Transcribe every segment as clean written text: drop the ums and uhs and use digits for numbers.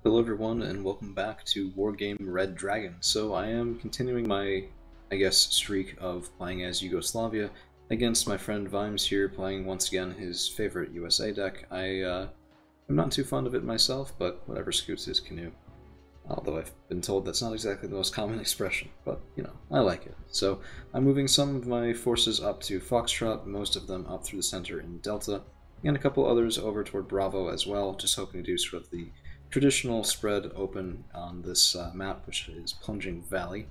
Hello everyone and welcome back to Wargame Red Dragon. So I am continuing my, streak of playing as Yugoslavia against my friend Vimes here, playing once again his favorite USA deck. I'm not too fond of it myself, but whatever scoots his canoe. Although I've been told that's not exactly the most common expression, but I like it. So I'm moving some of my forces up to Foxtrot, most of them up through the center in Delta, and a couple others over toward Bravo as well, just hoping to do sort of the traditional spread open on this map, which is Plunging Valley.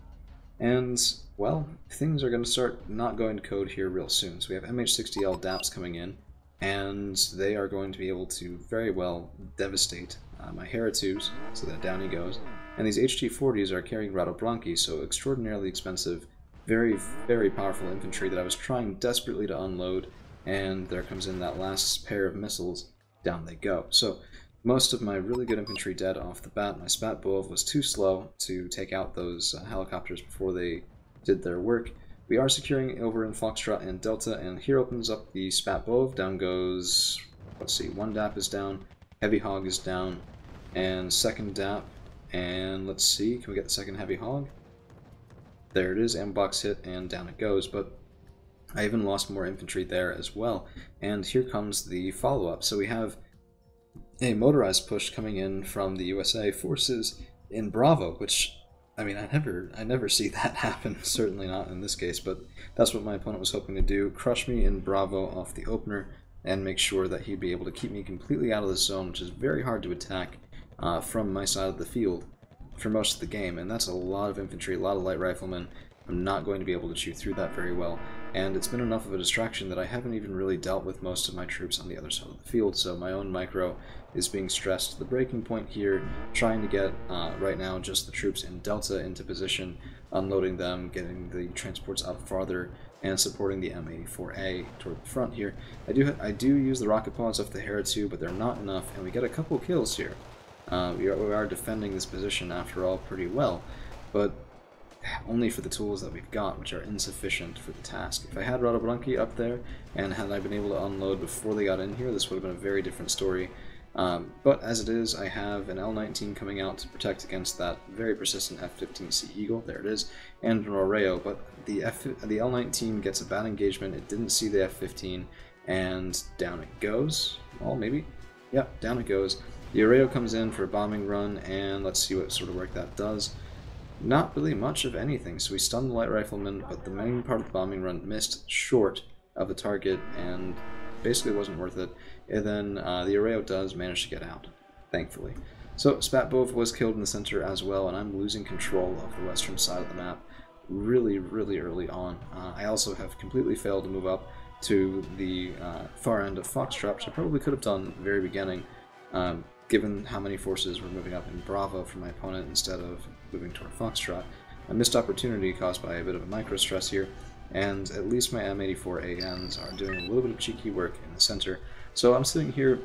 And, well, things are going to start not going to code here real soon. So we have MH60L DAPs coming in, and they are going to be able to very well devastate my Hera-2s, so that down he goes. And these HT-40s are carrying Radobranki, so extraordinarily expensive, very, very powerful infantry that I was trying desperately to unload, and there comes in that last pair of missiles, down they go. So most of my really good infantry dead off the bat. My Spat Bov was too slow to take out those helicopters before they did their work. We are securing over in Foxtrot and Delta, and here opens up the Spat Bov. Down goes, let's see, one DAP is down, Heavy Hog is down, and second DAP, and let's see, can we get the second Heavy Hog? There it is, M-Box hit, and down it goes, but I even lost more infantry there as well. And here comes the follow-up. So we have a motorized push coming in from the USA forces in Bravo, which, I mean, I never see that happen, certainly not in this case, but that's what my opponent was hoping to do, crush me in Bravo off the opener, and make sure that he'd be able to keep me completely out of the zone, which is very hard to attack from my side of the field for most of the game, and that's a lot of infantry, a lot of light riflemen. I'm not going to be able to chew through that very well, and it's been enough of a distraction that I haven't even really dealt with most of my troops on the other side of the field, so my own micro is being stressed to the breaking point here, trying to get, right now, just the troops in Delta into position, unloading them, getting the transports out farther, and supporting the M84A toward the front here. I do use the rocket pods off the Hera-2, but they're not enough, and we get a couple kills here. We are defending this position, after all, pretty well, but only for the tools that we've got, which are insufficient for the task. If I had Radobranki up there, and had I been able to unload before they got in here, this would have been a very different story. But as it is, I have an L-19 coming out to protect against that very persistent F-15C Eagle, there it is, and an Oreo, but the L-19 gets a bad engagement, it didn't see the F-15, and down it goes. Well, maybe? Yep, down it goes. The Oreo comes in for a bombing run, and let's see what sort of work that does. Not really much of anything, so we stunned the light rifleman, but the main part of the bombing run missed short of the target, and basically wasn't worth it. And then the Oreo does manage to get out, thankfully. So Spatbov was killed in the center as well, and I'm losing control of the western side of the map really, really early on. I also have completely failed to move up to the far end of Foxtrot, which I probably could have done at the very beginning, given how many forces were moving up in Bravo for my opponent instead of moving toward Foxtrot. A missed opportunity caused by a bit of a micro stress here, and at least my M84ANs are doing a little bit of cheeky work in the center. So I'm sitting here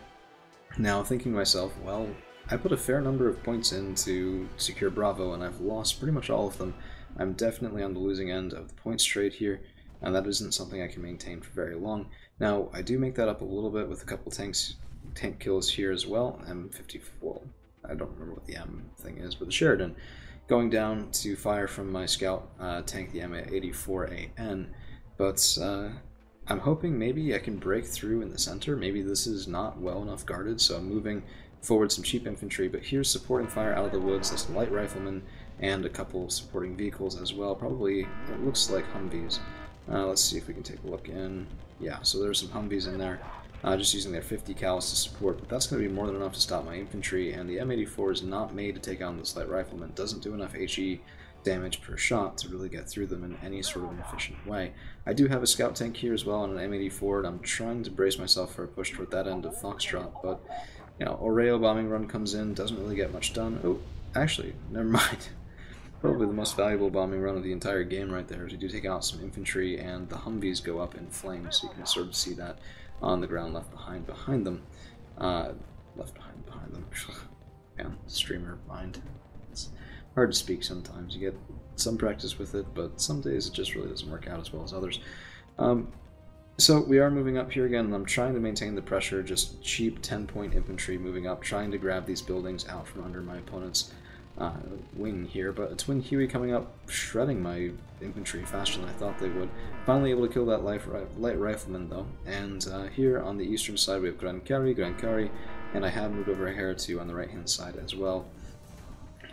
now thinking to myself, well, I put a fair number of points in to secure Bravo, and I've lost pretty much all of them. I'm definitely on the losing end of the points trade here, and that isn't something I can maintain for very long. Now, I do make that up a little bit with a couple tank kills here as well. M54, I don't remember what the M thing is, but the Sheridan going down to fire from my scout tank, the M84AN, but I'm hoping maybe I can break through in the center. Maybe this is not well enough guarded, so I'm moving forward some cheap infantry, but here's supporting fire out of the woods. That's light riflemen and a couple supporting vehicles as well. Probably, it looks like Humvees. Let's see if we can take a look in. Yeah, so there's some Humvees in there. Just using their 50 cals to support, but that's going to be more than enough to stop my infantry, and the M84 is not made to take on this light rifleman. It doesn't do enough HE damage per shot to really get through them in any sort of an efficient way. I do have a scout tank here as well on an M84, and I'm trying to brace myself for a push toward that end of Foxtrot, but, Oreo bombing run comes in, doesn't really get much done. Oh, actually, never mind. Probably the most valuable bombing run of the entire game right there, as we do take out some infantry, and the Humvees go up in flames, so you can sort of see that on the ground left behind them. Man, streamer mind. It's hard to speak sometimes. You get some practice with it, but some days it just really doesn't work out as well as others. So we are moving up here again, and I'm trying to maintain the pressure, just cheap 10-point infantry moving up, trying to grab these buildings out from under my opponent's wing here, but it's Wing Huey coming up, shredding my infantry faster than I thought they would. Finally able to kill that light rifleman though, and here on the eastern side we have Grankari, and I have moved over a hair or two on the right hand side as well.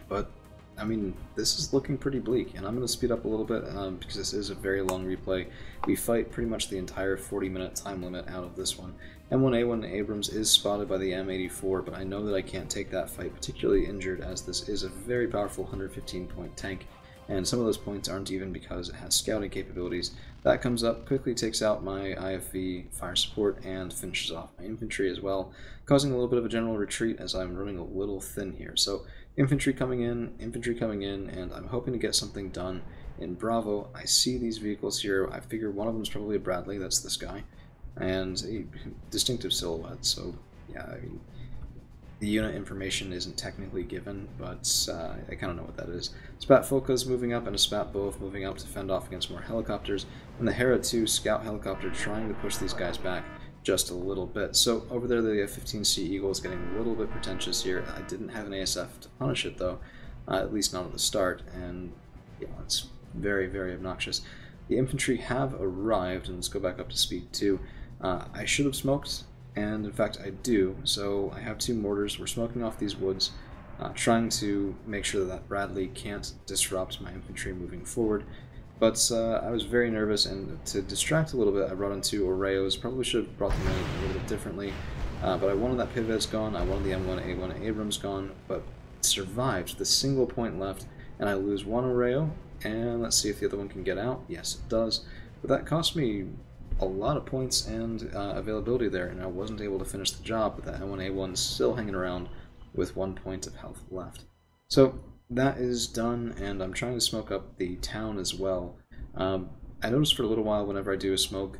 But I mean, this is looking pretty bleak, and I'm going to speed up a little bit because this is a very long replay. We fight pretty much the entire 40-minute time limit out of this one. M1A1 Abrams is spotted by the M84, but I know that I can't take that fight particularly injured, as this is a very powerful 115-point tank, and some of those points aren't even because it has scouting capabilities. That comes up, quickly takes out my IFV fire support, and finishes off my infantry as well, causing a little bit of a general retreat as I'm running a little thin here. So infantry coming in, and I'm hoping to get something done in Bravo. I see these vehicles here. I figure one of them is probably a Bradley, that's this guy, and a distinctive silhouette, so yeah, I mean, the unit information isn't technically given, but I kind of know what that is. Spat Folka's moving up, and a Spat Bov moving up to fend off against more helicopters, and the Hera 2 scout helicopter trying to push these guys back just a little bit. So over there the F-15C Eagle is getting a little bit pretentious here. I didn't have an ASF to punish it though, at least not at the start, and yeah, it's very, very obnoxious. The infantry have arrived, and let's go back up to speed 2. I should have smoked, and in fact I do, so I have 2 mortars. We're smoking off these woods, trying to make sure that Bradley can't disrupt my infantry moving forward. But I was very nervous, and to distract a little bit, I brought in 2 Oreos. Probably should have brought them in a little bit differently, but I wanted that Pivot's gone, I wanted the M1A1 Abrams gone, but survived the single point left, and I lose 1 Oreo, and let's see if the other one can get out. Yes, it does, but that cost me a lot of points and availability there, and I wasn't able to finish the job, but that M1A1 is still hanging around with 1 point of health left. So that is done, and I'm trying to smoke up the town as well. I noticed for a little while whenever I do a smoke,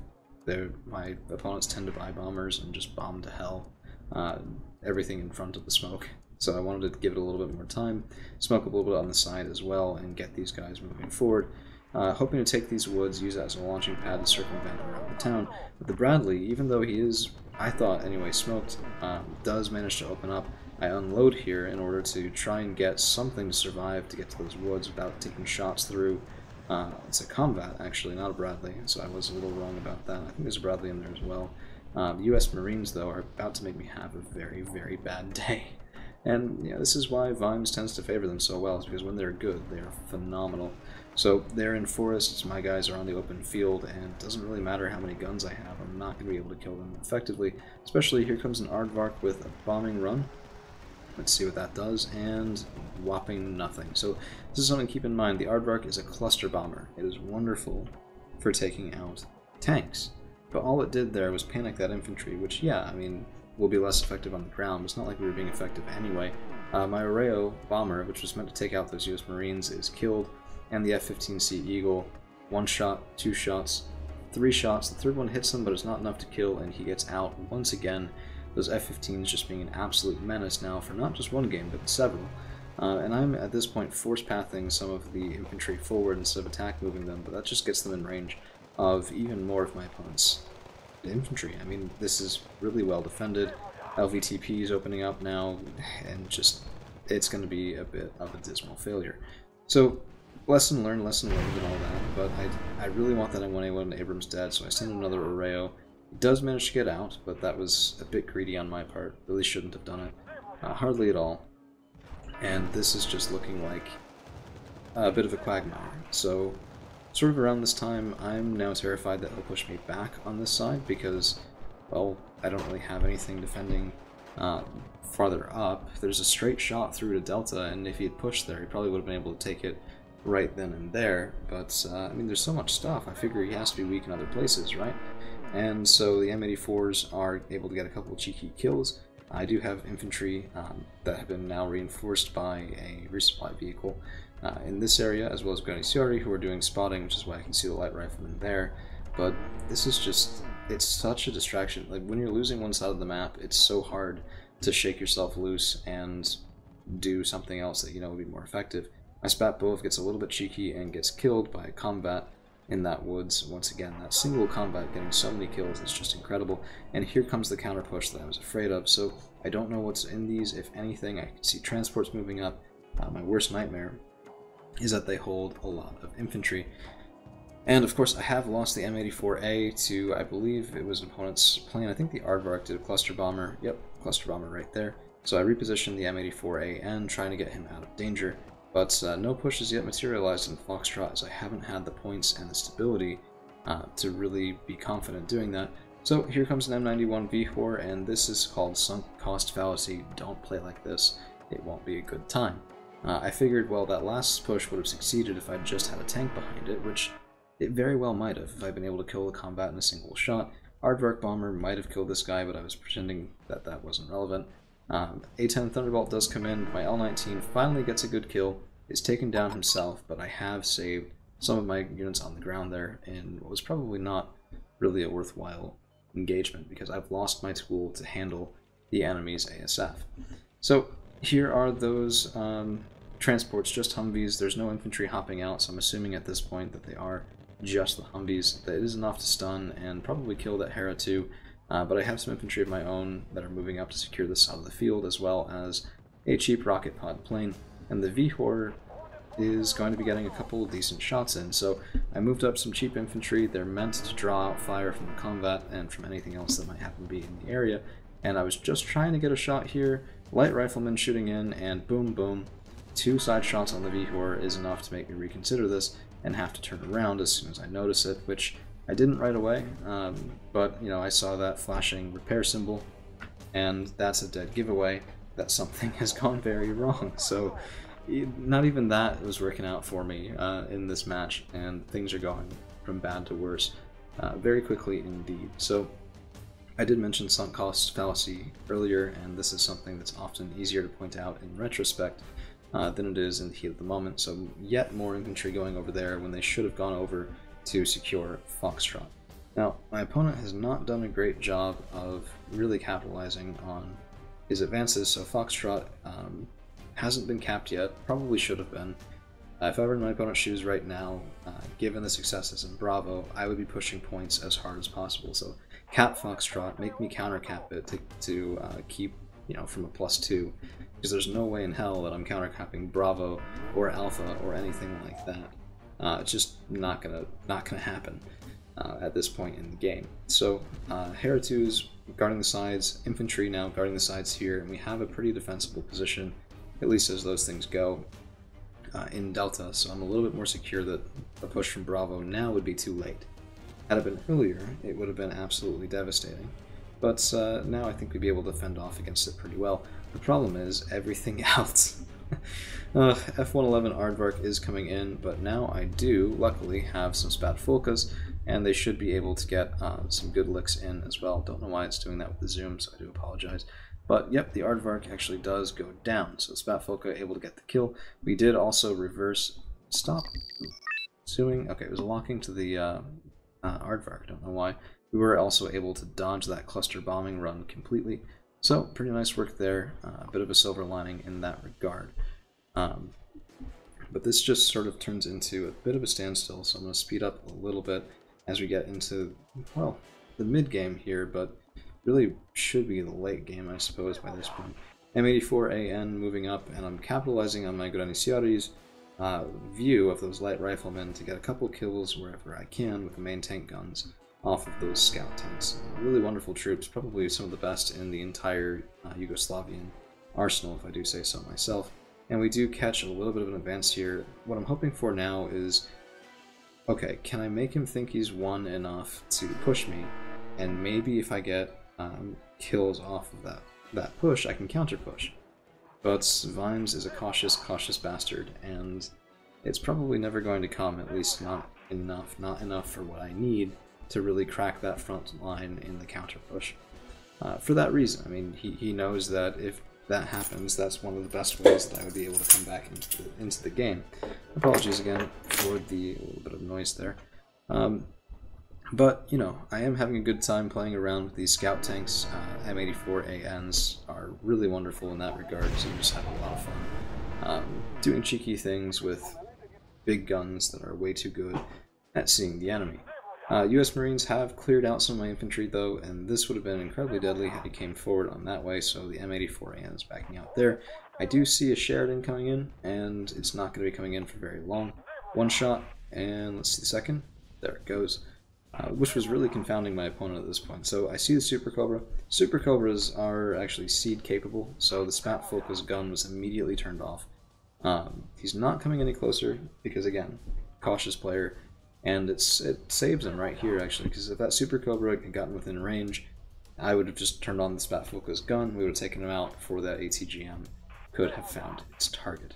my opponents tend to buy bombers and just bomb to hell everything in front of the smoke. So I wanted to give it a little bit more time, smoke a little bit on the side as well, and get these guys moving forward. Hoping to take these woods, use that as a launching pad to circumvent around the town. But the Bradley, even though he is, I thought anyway, smoked, does manage to open up. I unload here in order to try and get something to survive to get to those woods without taking shots through. It's a combat, actually, not a Bradley, so I was a little wrong about that. I think there's a Bradley in there as well. The U.S. Marines, though, are about to make me have a very, very bad day. And yeah, this is why Vimes tends to favor them so well, is because when they're good, they are phenomenal. So they're in forests, my guys are on the open field, and it doesn't really matter how many guns I have, I'm not going to be able to kill them effectively. Especially here comes an Aardvark with a bombing run. Let's see what that does, and whopping nothing. So this is something to keep in mind. The Aardvark is a cluster bomber. It is wonderful for taking out tanks. But all it did there was panic that infantry, which, yeah, I mean, will be less effective on the ground, but it's not like we were being effective anyway. My Oreo bomber, which was meant to take out those US Marines, is killed, and the F-15C Eagle, 1 shot, 2 shots, 3 shots. The third one hits him, but it's not enough to kill, and he gets out once again. Those F-15s just being an absolute menace now for not just 1 game, but several. And I'm, at this point, force-pathing some of the infantry forward instead of attack moving them, but that just gets them in range of even more of my opponent's infantry. I mean, this is really well defended. LVTP is opening up now, and just, it's going to be a bit of a dismal failure. So, lesson learned and all that, but I really want that M1A1 Abrams dead, so I send another Oreo. He does manage to get out, but that was a bit greedy on my part. Really shouldn't have done it. Hardly at all. And this is just looking like a bit of a quagmire. So, sort of around this time, I'm now terrified that he'll push me back on this side because, well, I don't really have anything defending farther up. There's a straight shot through to Delta, and if he had pushed there, he probably would have been able to take it right then and there. But, I mean, there's so much stuff. I figure he has to be weak in other places, right? And so the M84s are able to get a couple of cheeky kills. I do have infantry that have been now reinforced by a resupply vehicle in this area, as well as Garniciari, who are doing spotting, which is why I can see the light rifleman there. But this is just, it's such a distraction. Like, when you're losing one side of the map, it's so hard to shake yourself loose and do something else that you know would be more effective. My Spat Bov gets a little bit cheeky and gets killed by a combat in that woods. Once again, that single combat getting so many kills is just incredible. And here comes the counter push that I was afraid of. So I don't know what's in these, if anything. I can see transports moving up. My worst nightmare is that they hold a lot of infantry. And of course I have lost the M84A to, I believe it was an opponent's plane. I think the Aardvark did a cluster bomber. Yep, cluster bomber right there. So I repositioned the M84AN, trying to get him out of danger. But no push has yet materialized in Foxtrot, as I haven't had the points and the stability to really be confident doing that. So here comes an M91 Vihor, and this is called sunk cost fallacy. Don't play like this. It won't be a good time. I figured, well, that last push would have succeeded if I'd just had a tank behind it, which it very well might have if I'd been able to kill the combat in a single shot. Aardvark Bomber might have killed this guy, but I was pretending that that wasn't relevant. A10 Thunderbolt does come in, my L19 finally gets a good kill, is taken down himself, but I have saved some of my units on the ground there in what was probably not really a worthwhile engagement, because I've lost my tool to handle the enemy's ASF. So here are those transports, just Humvees. There's no infantry hopping out, so I'm assuming at this point that they are just the Humvees. That is enough to stun and probably kill that Hera too. But I have some infantry of my own that are moving up to secure this side of the field, as well as a cheap rocket pod plane. And the Vihor is going to be getting a couple of decent shots in. So I moved up some cheap infantry. They're meant to draw out fire from the combat and from anything else that might happen to be in the area. And I was just trying to get a shot here. Light rifleman shooting in, and boom, boom. 2 side shots on the Vihor is enough to make me reconsider this and have to turn around as soon as I notice it, which I didn't right away, but you know, I saw that flashing repair symbol, and that's a dead giveaway that something has gone very wrong. So not even that was working out for me in this match, and things are going from bad to worse very quickly indeed. So I did mention sunk cost fallacy earlier, and this is something that's often easier to point out in retrospect than it is in the heat of the moment. So yet more infantry going over there when they should have gone over to secure Foxtrot. Now, my opponent has not done a great job of really capitalizing on his advances, so Foxtrot hasn't been capped yet, probably should have been. If I were in my opponent's shoes right now, given the successes in Bravo, I would be pushing points as hard as possible. So cap Foxtrot, make me counter cap it to keep, you know, from a +2, because there's no way in hell that I'm counter capping Bravo or Alpha or anything like that. It's just not gonna happen at this point in the game. So Hera 2's guarding the sides, infantry now guarding the sides here, and we have a pretty defensible position, at least as those things go, in Delta. So I'm a little bit more secure that a push from Bravo now would be too late. Had it been earlier, it would have been absolutely devastating. But now I think we'd be able to fend off against it pretty well. The problem is everything else. F-111 Aardvark is coming in, but now I do, luckily, have some Spat Fulkas, and they should be able to get some good licks in as well. Don't know why it's doing that with the zoom, so I do apologize. But yep, the Aardvark actually does go down, so Spat Fulka able to get the kill. We did also reverse... Stop zooming. Okay, it was locking to the Aardvark, I don't know why. We were also able to dodge that cluster bombing run completely. So, pretty nice work there, a bit of a silver lining in that regard. But this just sort of turns into a bit of a standstill, so I'm going to speed up a little bit as we get into, well, the mid-game here, but really should be the late game, I suppose, by this point. M84AN moving up, and I'm capitalizing on my Graniciari's view of those light riflemen to get a couple kills wherever I can with the main tank guns off of those scout tanks. Really wonderful troops, probably some of the best in the entire Yugoslavian arsenal, if I do say so myself. And we do catch a little bit of an advance here. What I'm hoping for now is, okay, can I make him think he's won enough to push me, and maybe if I get kills off of that push, I can counter push. But Vimes is a cautious bastard, and it's probably never going to come, at least not enough for what I need to really crack that front line in the counter push. For that reason, I mean, he knows that if that happens, that's one of the best ways that I would be able to come back into the game. Apologies again for the little bit of noise there. But, you know, I am having a good time playing around with these scout tanks. M84ANs are really wonderful in that regard, so you just have a lot of fun. Doing cheeky things with big guns that are way too good. at seeing the enemy. US Marines have cleared out some of my infantry though, and this would have been incredibly deadly had he came forward on that way, so the M84AN is backing out there. I do see a Sheridan coming in, and it's not going to be coming in for very long. One shot, and let's see the second. There it goes. Which was really confounding my opponent at this point. So I see the Super Cobra. Super Cobras are actually seed capable, so the Spat Focus gun was immediately turned off. He's not coming any closer because, again, cautious player, and it saves him right here actually, because if that Super Cobra had gotten within range, I would have just turned on the Spat Focus gun, we would have taken him out before that ATGM could have found its target.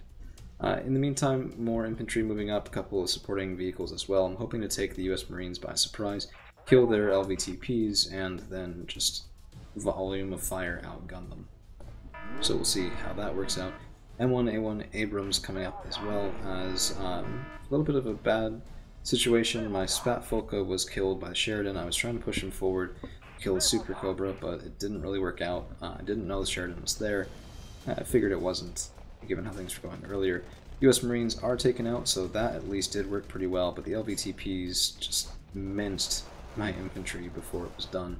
In the meantime, more infantry moving up, a couple of supporting vehicles as well. I'm hoping to take the US Marines by surprise, kill their LVTPs, and then just volume of fire outgun them. So we'll see how that works out. M1A1 Abrams coming up as well as a little bit of a bad situation. My Spat Folka was killed by Sheridan. I was trying to push him forward, kill the Super Cobra, but it didn't really work out. I didn't know the Sheridan was there. I figured it wasn't, given how things were going earlier. US Marines are taken out, so that at least did work pretty well, but the LVTPs just minced my infantry before it was done.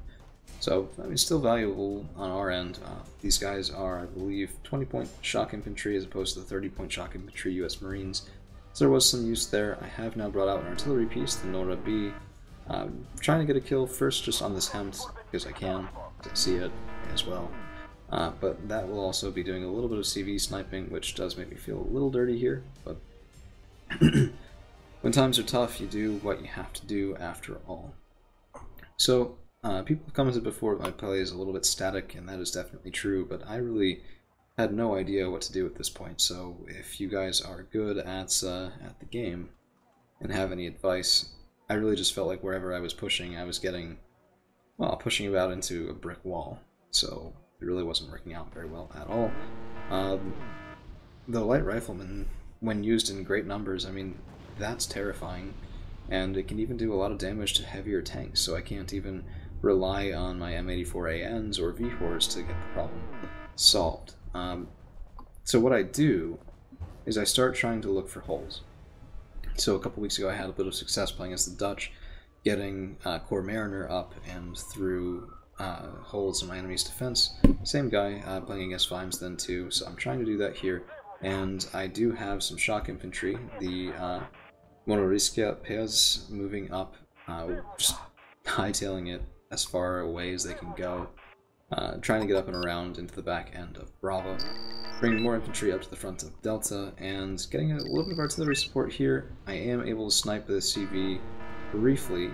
So, I mean, still valuable on our end. These guys are, I believe, 20-point shock infantry as opposed to the 30-point shock infantry US Marines. So there was some use there. I have now brought out an artillery piece, the Nora B. Trying to get a kill first just on this Hempt, because I can, because I see it as well. But that will also be doing a little bit of CV sniping, which does make me feel a little dirty here, but when times are tough, you do what you have to do after all. So, people have commented before that my play is a little bit static, and that is definitely true, but I really had no idea what to do at this point, so if you guys are good at the game and have any advice, I really just felt like wherever I was pushing, I was getting, well, pushing about into a brick wall, so it really wasn't working out very well at all. The light rifleman, when used in great numbers, I mean, that's terrifying, and it can even do a lot of damage to heavier tanks, so I can't even rely on my M84ANs or VHORs to get the problem solved. So what I do is I start trying to look for holes. So a couple weeks ago I had a bit of success playing as the Dutch, getting Corps Mariner up and through holes in my enemy's defense. Same guy playing against Vimes then too, so I'm trying to do that here, and I do have some shock infantry. The Monoriskia Pez moving up, just hightailing it as far away as they can go, trying to get up and around into the back end of Bravo, bringing more infantry up to the front of Delta, and getting a little bit of artillery support here. I am able to snipe the CV briefly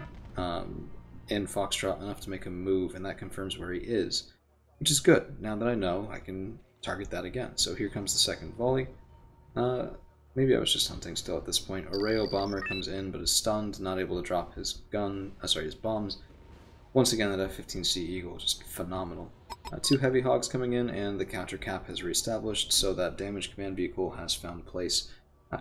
in Foxtrot enough to make a move, and that confirms where he is, which is good. Now that I know, I can target that again. So here comes the second volley. Maybe I was just hunting still at this point. Oreo Bomber comes in, but is stunned, not able to drop his his bombs. Once again, that F-15C Eagle, just phenomenal. Two Heavy Hogs coming in, and the counter cap has reestablished, so that damage command vehicle has found a place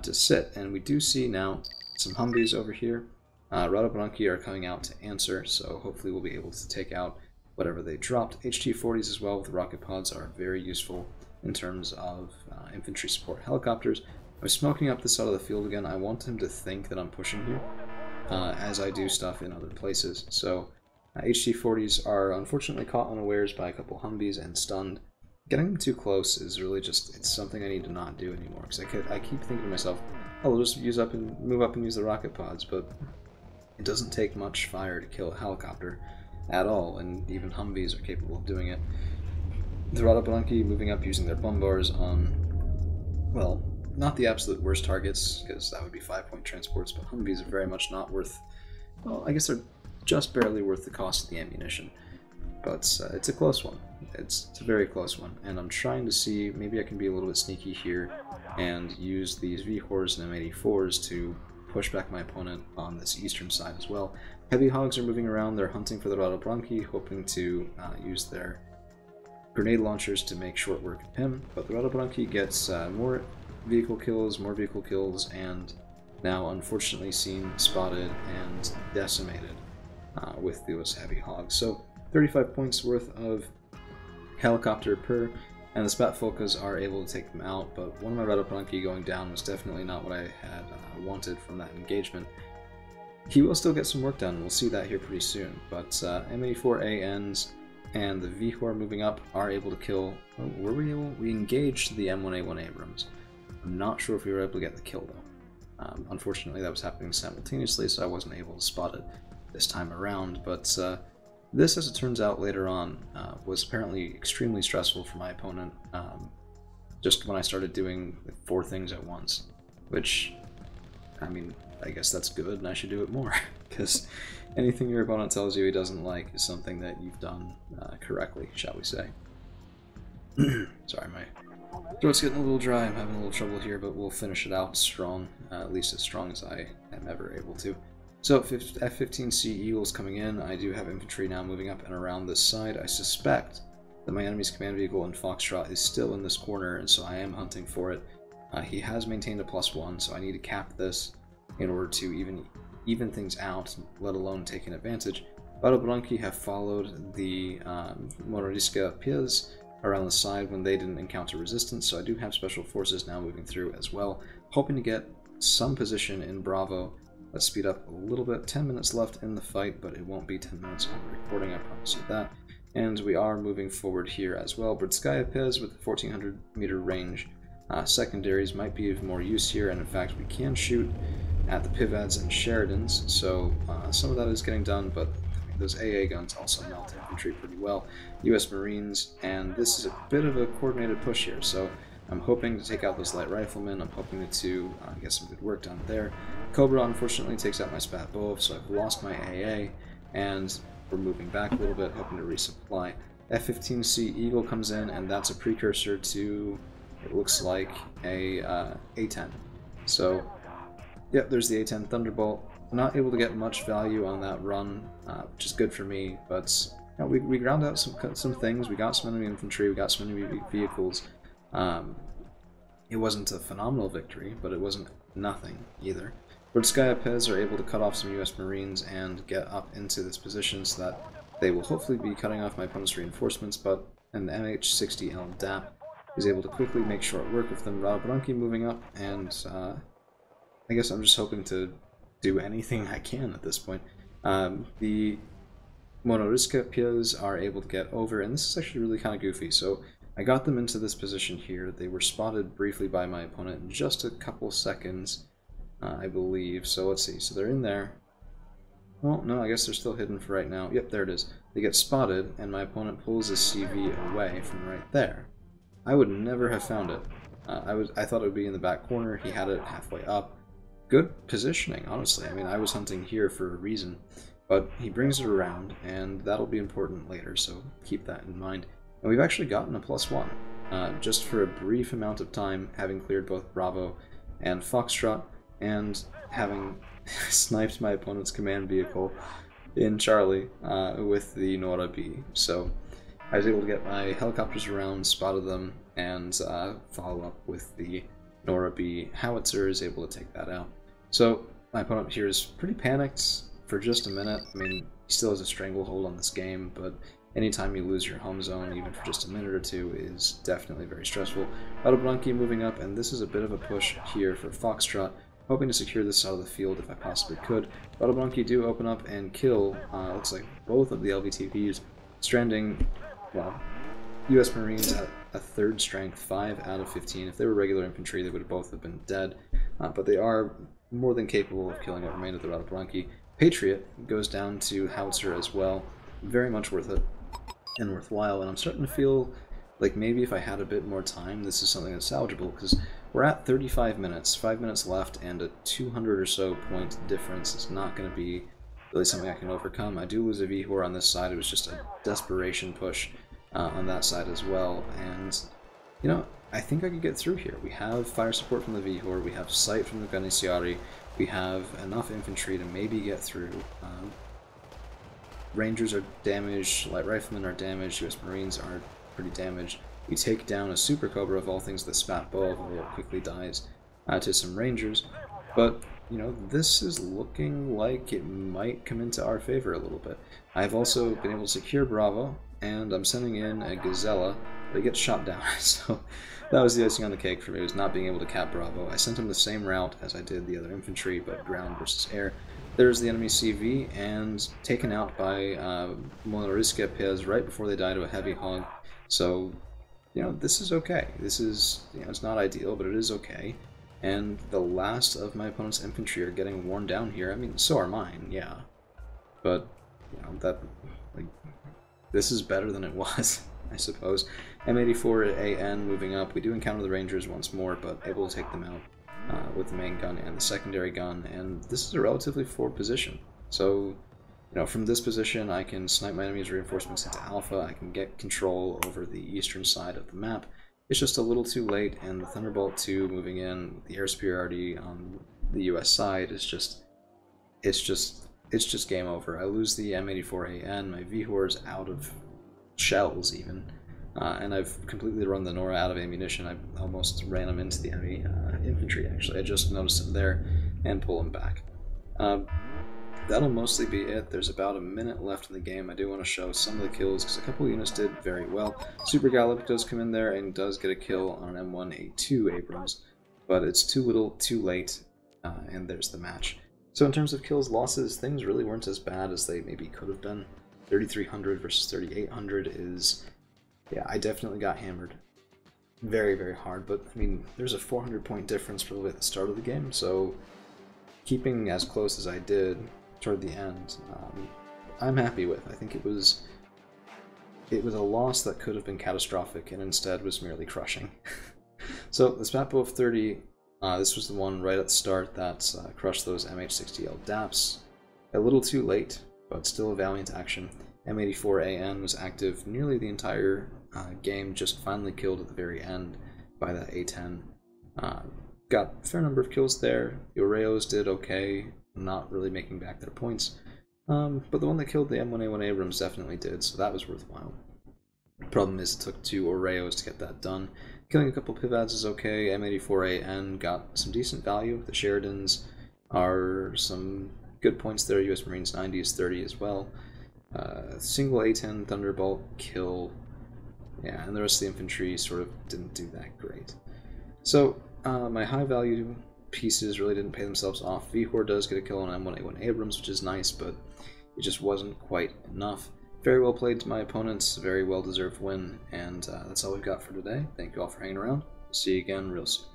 to sit. And we do see now some Humvees over here. Radobranki are coming out to answer, so hopefully we'll be able to take out whatever they dropped. HT-40s as well with rocket pods are very useful in terms of infantry support helicopters. I'm smoking up this side of the field again. I want him to think that I'm pushing here, as I do stuff in other places. So HT-40s are unfortunately caught unawares by a couple Humvees and stunned. Getting them too close is really just, it's something I need to not do anymore, because I keep thinking to myself, oh, we'll just move up and use the rocket pods, but it doesn't take much fire to kill a helicopter at all, and even Humvees are capable of doing it. The Radobranki moving up using their bombars on, well, not the absolute worst targets, because that would be 5-point transports, but Humvees are very much not worth, well, I guess they're just barely worth the cost of the ammunition. But it's a close one. It's a very close one, and I'm trying to see, maybe I can be a little bit sneaky here and use these VHORs and M84s to push back my opponent on this eastern side as well. Heavy Hogs are moving around, they're hunting for the Radobranki, hoping to use their grenade launchers to make short work of him, but the Radobranki gets more vehicle kills, and now unfortunately seen, spotted, and decimated with those Heavy Hogs. So 35 points worth of helicopter per, and the Spat Folkas are able to take them out, but one of my Radobranki going down was definitely not what I had wanted from that engagement. he will still get some work done. We'll see that here pretty soon. But M84A ends, and the Vihor moving up are able to kill. Oh, were we able? We engaged the M1A1 Abrams. I'm not sure if we were able to get the kill though. Unfortunately, that was happening simultaneously, so I wasn't able to spot it this time around. But this, as it turns out later on, was apparently extremely stressful for my opponent. Just when I started doing 4 things at once, which, I mean, I guess that's good, and I should do it more, because anything your opponent tells you he doesn't like is something that you've done correctly, shall we say. Sorry, my throat's getting a little dry, I'm having a little trouble here, but we'll finish it out strong, at least as strong as I am ever able to. So, F-15C Eagles coming in. I do have infantry now moving up and around this side. I suspect that my enemy's command vehicle in Foxtrot is still in this corner, and so I am hunting for it. He has maintained a +1, so I need to cap this in order to even things out, let alone take an advantage. Barobranki have followed the Mororiska Piz around the side when they didn't encounter resistance, so I do have special forces now moving through as well, hoping to get some position in Bravo. Let's speed up a little bit. 10 minutes left in the fight, but it won't be 10 minutes on the recording, I promise you that. And we are moving forward here as well. Brdskaya Piz with 1400 meter range. Secondaries might be of more use here, and in fact we can shoot at the Pivads and Sheridans, so some of that is getting done, but those AA guns also melt infantry pretty well. US Marines, and this is a bit of a coordinated push here, so I'm hoping to take out those light riflemen. I'm hoping to get some good work done there. Cobra unfortunately takes out my Spat Bov, so I've lost my AA, and we're moving back a little bit, hoping to resupply. F-15C Eagle comes in, and that's a precursor to, it looks like, a A-10. So, yep, there's the A-10 Thunderbolt. Not able to get much value on that run, which is good for me, but you know, we ground out some things. We got some enemy infantry, we got some enemy vehicles. It wasn't a phenomenal victory, but it wasn't nothing either. Brdskaya Piz are able to cut off some US Marines and get up into this position so that they will hopefully be cutting off my opponent's reinforcements, but an MH-60L DAP is able to quickly make short work of them. Radobranki moving up, and I guess I'm just hoping to do anything I can at this point. The Mororiska Piz are able to get over, and this is actually really kind of goofy. So I got them into this position here. They were spotted briefly by my opponent in just a couple seconds, I believe. So let's see. So they're in there. Well, no, I guess they're still hidden for right now. Yep, there it is. They get spotted, and my opponent pulls his CV away from right there. I would never have found it. I thought it would be in the back corner. He had it halfway up. Good positioning, honestly. I mean, I was hunting here for a reason, but he brings it around, and that'll be important later, so keep that in mind. And we've actually gotten a +1, just for a brief amount of time, having cleared both Bravo and Foxtrot, and having sniped my opponent's command vehicle in Charlie with the Nora B. So I was able to get my helicopters around, spotted them, and follow up with the Nora B howitzer, is able to take that out. So my opponent here is pretty panicked for just a minute. I mean, he still has a stranglehold on this game, but anytime you lose your home zone, even for just a minute or two, is definitely very stressful. Radobranki moving up, and this is a bit of a push here for Foxtrot, hoping to secure this out of the field if I possibly could. Radobranki do open up and kill, looks like both of the LVTPs, stranding, well, US Marines at a 3rd strength, 5 out of 15. If they were regular infantry, they would have both have been dead, but they are more than capable of killing what remained of the Radobranki. Patriot goes down to howitzer as well, very much worth it and worthwhile, and I'm starting to feel like maybe if I had a bit more time, this is something that's salvageable, because we're at 35 minutes, 5 minutes left, and a 200 or so point difference is not going to be really something I can overcome. I do lose a Vihor on this side. It was just a desperation push on that side as well, and you know, I think I could get through here. We have fire support from the Vihor, we have sight from the Ganisiari, we have enough infantry to maybe get through. Rangers are damaged, light riflemen are damaged, US Marines are pretty damaged. We take down a Super Cobra, of all things, the Spat Bov, although it quickly dies to some Rangers. But, you know, this is looking like it might come into our favor a little bit. I've also been able to secure Bravo, and I'm sending in a Gazella, but it gets shot down. So that was the icing on the cake for me, was not being able to cap Bravo. I sent him the same route as I did the other infantry, but ground versus air. There's the enemy CV, and taken out by Monoriska Pez right before they die to a heavy hog. So, this is okay. This is, it's not ideal, but it is okay. And the last of my opponent's infantry are getting worn down here. I mean, so are mine, yeah. But, this is better than it was, I suppose. M84AN moving up. We do encounter the Rangers once more, but able to take them out with the main gun and the secondary gun. And this is a relatively forward position. So, from this position, I can snipe my enemy's reinforcements into Alpha. I can get control over the eastern side of the map. It's just a little too late, and the Thunderbolt 2 moving in, the air superiority on the US side is it's just game over. I lose the M84AN, my VHOR's out of shells even, and I've completely run the Nora out of ammunition. I almost ran him into the enemy infantry, actually. I just noticed him there and pull him back. That'll mostly be it. There's about a minute left in the game. I do want to show some of the kills because a couple units did very well. Super Gallop does come in there and does get a kill on an M1A2 Abrams, but it's too little, too late, and there's the match. So in terms of kills, losses, things really weren't as bad as they maybe could have been. 3,300 versus 3,800 is, yeah, I definitely got hammered. Very, very hard, but I mean, there's a 400-point difference probably at the start of the game, so keeping as close as I did toward the end, I'm happy with. I think it was a loss that could have been catastrophic and instead was merely crushing. So the Spatbo of 30, this was the one right at the start that crushed those MH60L DAPs. A little too late, but still a valiant action. M84AN was active nearly the entire game, just finally killed at the very end by that A10. Got a fair number of kills there. The Oreos did okay, not really making back their points. But the one that killed the M1A1 Abrams definitely did, so that was worthwhile. The problem is it took 2 Oreos to get that done. Killing a couple Pivads is okay. M84AN got some decent value. The Sheridans are some good points there. US Marines 90 is 30 as well. Single A10 Thunderbolt kill. Yeah, and the rest of the infantry sort of didn't do that great. So, my high value pieces really didn't pay themselves off. VHOR does get a kill on M1A1 Abrams, which is nice, but it just wasn't quite enough. Very well played to my opponents, very well deserved win, and that's all we've got for today. Thank you all for hanging around. See you again real soon.